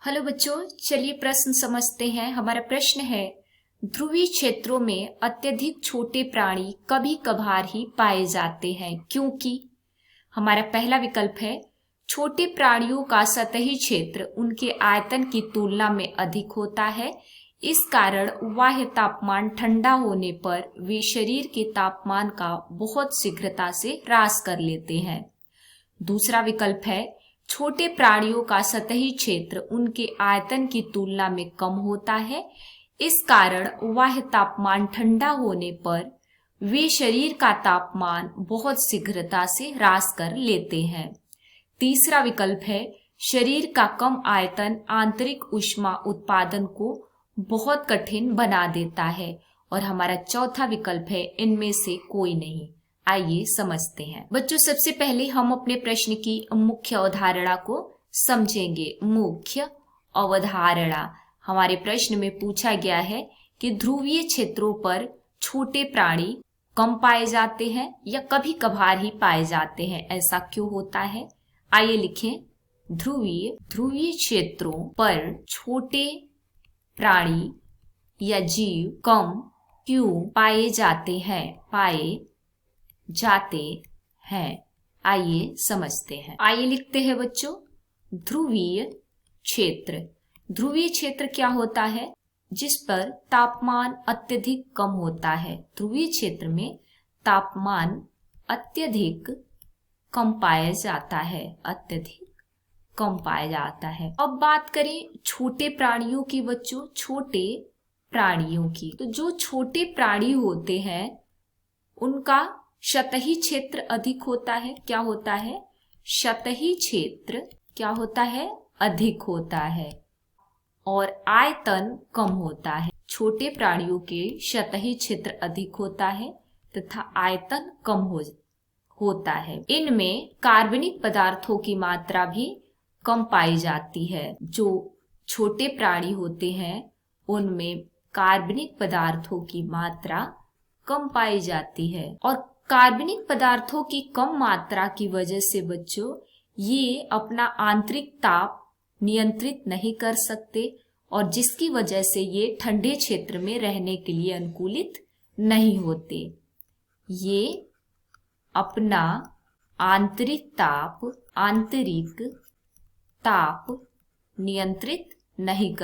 Hello बच्चों, चलिए प्रश्न समझते हैं। हमारा प्रश्न है, ध्रुवीय क्षेत्रों में अत्यधिक छोटे प्राणी कभी कभार ही पाए जाते हैं क्योंकि। हमारा पहला विकल्प है, छोटे प्राणियों का सतही क्षेत्र उनके आयतन की तुलना में अधिक होता है, इस कारण बाह्य तापमान ठंडा होने पर वे शरीर के तापमान का बहुत शीघ्रता से ह्रास कर लेते हैं। दूसरा विकल्प है, छोटे प्राणियों का सतही क्षेत्र उनके आयतन की तुलना में कम होता है, इस कारण बाह्य तापमान ठंडा होने पर वे शरीर का तापमान बहुत शीघ्रता से ह्रास कर लेते हैं। तीसरा विकल्प है, शरीर का कम आयतन आंतरिक ऊष्मा उत्पादन को बहुत कठिन बना देता है। और हमारा चौथा विकल्प है, इनमें से कोई नहीं। आइए समझते हैं। बच्चों, सबसे पहले हम अपने प्रश्न की मुख्य अवधारणा को समझेंगे। मुख्य अवधारणा, हमारे प्रश्न में पूछा गया है कि ध्रुवीय क्षेत्रों पर छोटे प्राणी कम पाए जाते हैं या कभी कभार ही पाए जाते हैं, ऐसा क्यों होता है। आइए लिखें, ध्रुवीय क्षेत्रों पर छोटे प्राणी या जीव कम क्यों पाए जाते हैं। आइए समझते हैं। आइए लिखते हैं बच्चों, ध्रुवीय क्षेत्र क्या होता है, जिस पर तापमान अत्यधिक कम होता है। ध्रुवीय क्षेत्र में तापमान अत्यधिक कम पाया जाता है। अब बात करें छोटे प्राणियों की बच्चों, छोटे प्राणियों की, तो जो छोटे प्राणी होते हैं उनका सतही क्षेत्र अधिक होता है। क्या होता है, सतही क्षेत्र क्या होता है, अधिक होता है, और आयतन कम होता है। छोटे प्राणियों के सतही क्षेत्र अधिक होता है तथा आयतन कम होता है। इनमें कार्बनिक पदार्थों की मात्रा भी कम पाई जाती है। जो छोटे प्राणी होते हैं उनमें कार्बनिक पदार्थों की मात्रा कम पाई जाती है, और कार्बनिक पदार्थों की कम मात्रा की वजह से बच्चों ये अपना आंतरिक ताप नियंत्रित नहीं कर सकते, और जिसकी वजह से ये ठंडे क्षेत्र में रहने के लिए अनुकूलित नहीं होते। ये अपना आंतरिक ताप नियंत्रित नहीं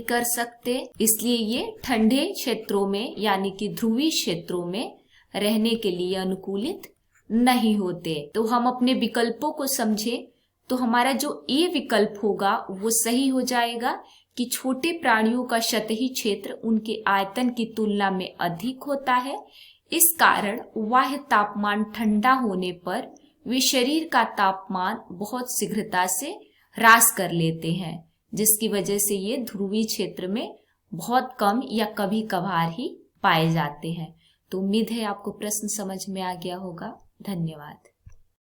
कर सकते, इसलिए ये ठंडे क्षेत्रों में यानी कि ध्रुवीय क्षेत्रों में रहने के लिए अनुकूलित नहीं होते। तो हम अपने विकल्पों को समझें तो हमारा जो ए विकल्प होगा वो सही हो जाएगा कि छोटे प्राणियों का सतही क्षेत्र उनके आयतन की तुलना में अधिक होता है, इस कारण बाह्य तापमान ठंडा होने पर वे शरीर का तापमान बहुत शीघ्रता से ह्रास कर लेते हैं, जिसकी वजह से ये ध्रुवीय क्षेत्र में बहुत कम या कभी कभार ही पाए जाते हैं। तो उम्मीद है आपको प्रश्न समझ में आ गया होगा। धन्यवाद।